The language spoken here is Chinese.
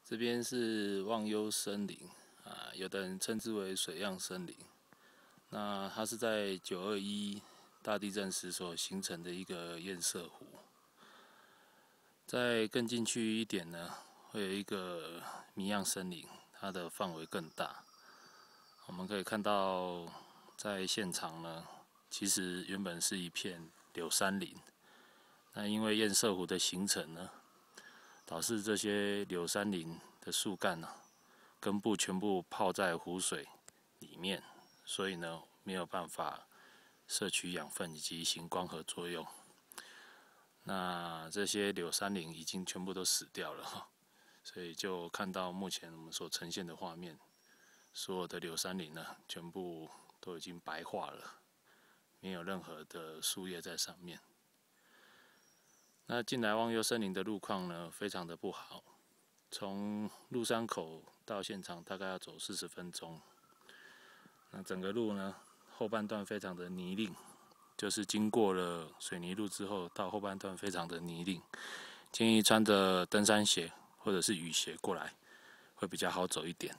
这边是忘忧森林啊，有的人称之为水漾森林。那它是在921大地震时所形成的一个堰塞湖。再更进去一点呢，会有一个谜样森林，它的范围更大。我们可以看到，在现场呢，其实原本是一片柳杉林。那因为堰塞湖的形成呢，导致这些柳杉林的树干根部全部泡在湖水里面，所以呢没有办法摄取养分以及行光合作用。那这些柳杉林已经全部都死掉了，所以就看到目前我们所呈现的画面，所有的柳杉林呢全部都已经白化了，没有任何的树叶在上面。那进来忘忧森林的路况呢，非常的不好。从入山口到现场大概要走40分钟。那整个路呢，后半段非常的泥泞，就是经过了水泥路之后，到后半段非常的泥泞。建议穿着登山鞋或者是雨鞋过来，会比较好走一点。